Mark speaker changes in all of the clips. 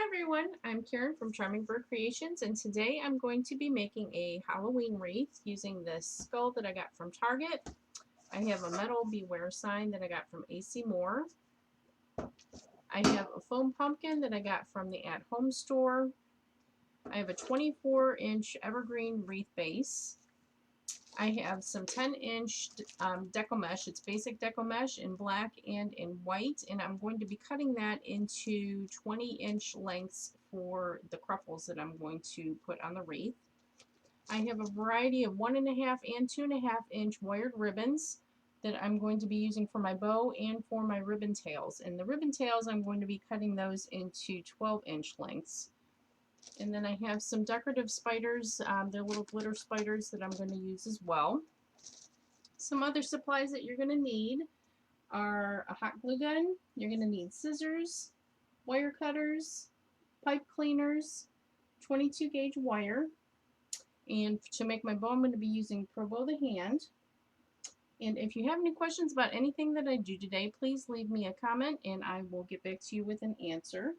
Speaker 1: Everyone, I'm Karen from Charming Bird Creations, and today I'm going to be making a Halloween wreath using this skull that I got from Target. I have a metal beware sign that I got from AC Moore. I have a foam pumpkin that I got from the At Home store. I have a 24-inch evergreen wreath base. I have some 10-inch deco mesh. It's basic deco mesh in black and in white, and I'm going to be cutting that into 20-inch lengths for the cruffles that I'm going to put on the wreath. I have a variety of 1.5 and 2.5 inch wired ribbons that I'm going to be using for my bow and for my ribbon tails. And the ribbon tails, I'm going to be cutting those into 12-inch lengths. And then I have some decorative spiders. They're little glitter spiders that I'm going to use as well. Some other supplies that you're going to need are a hot glue gun. You're going to need scissors, wire cutters, pipe cleaners, 22 gauge wire. And to make my bow, I'm going to be using Probow the Hand. And if you have any questions about anything that I do today, please leave me a comment and I will get back to you with an answer.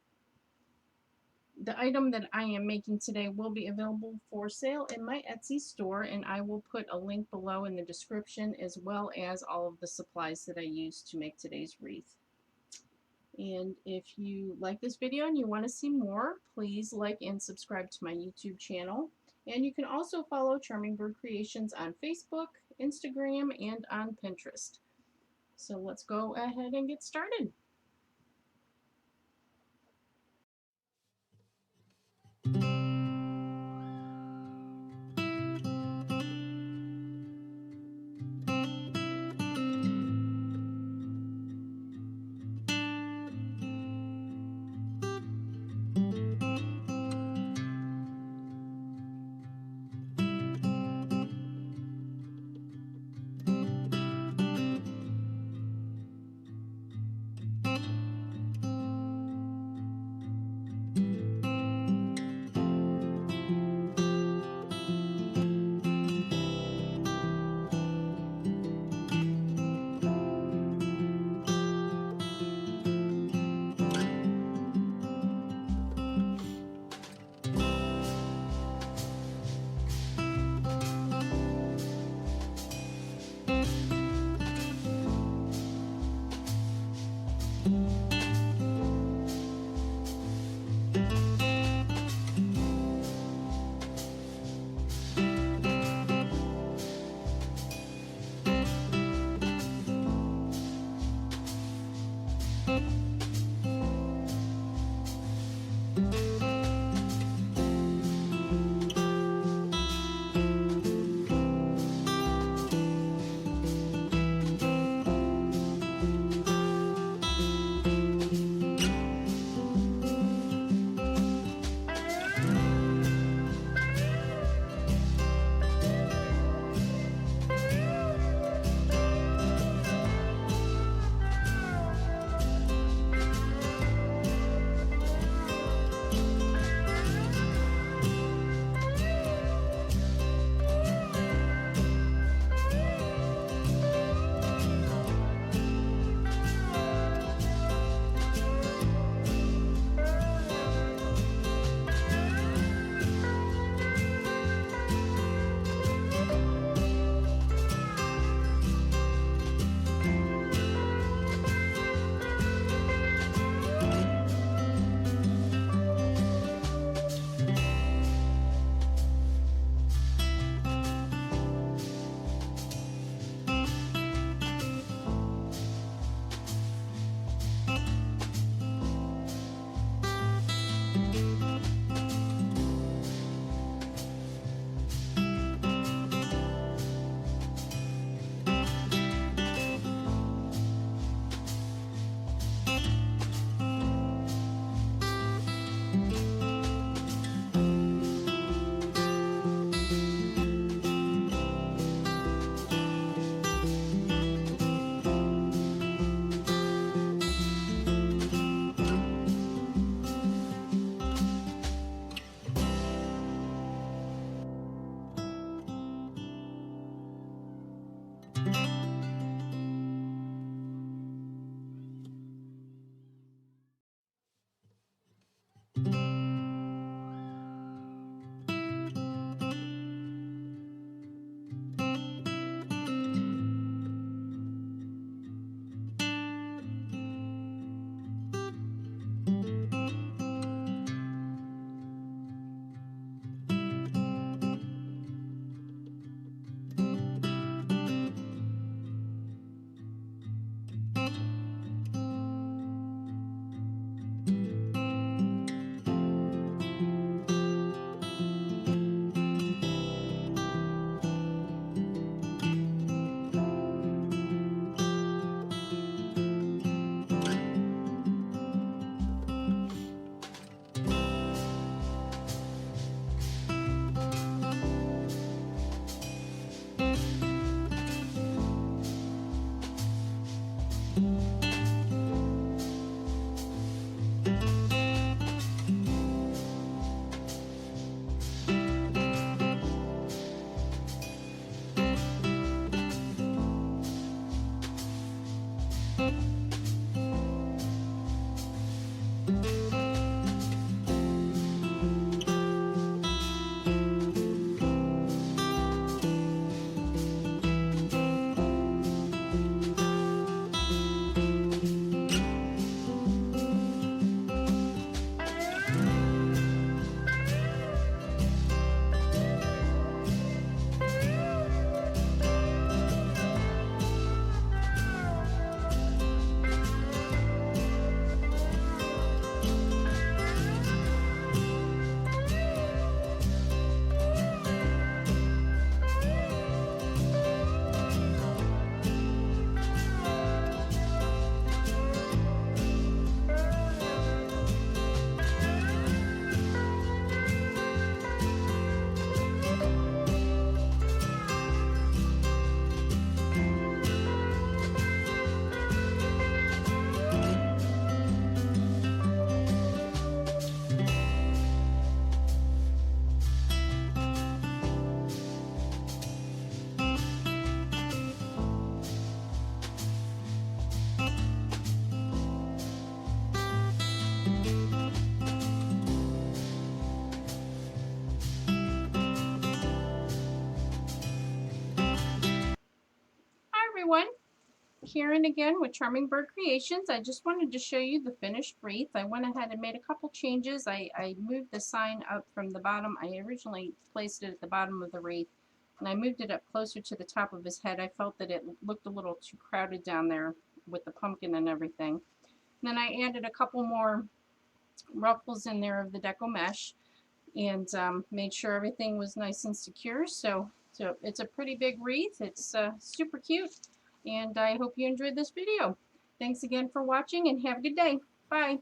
Speaker 1: The item that I am making today will be available for sale in my Etsy store, and I will put a link below in the description as well as all of the supplies that I used to make today's wreath. And if you like this video and you want to see more, please like and subscribe to my YouTube channel. And you can also follow Charming Bird Creations on Facebook, Instagram, and on Pinterest. So let's go ahead and get started. Hi everyone, Karen again with Charming Bird Creations. I just wanted to show you the finished wreath. I went ahead and made a couple changes. I moved the sign up from the bottom. I originally placed it at the bottom of the wreath, and I moved it up closer to the top of his head. I felt that it looked a little too crowded down there with the pumpkin and everything. And then I added a couple more ruffles in there of the Deco mesh, and made sure everything was nice and secure. So it's a pretty big wreath. It's super cute, and I hope you enjoyed this video. Thanks again for watching, and have a good day. Bye.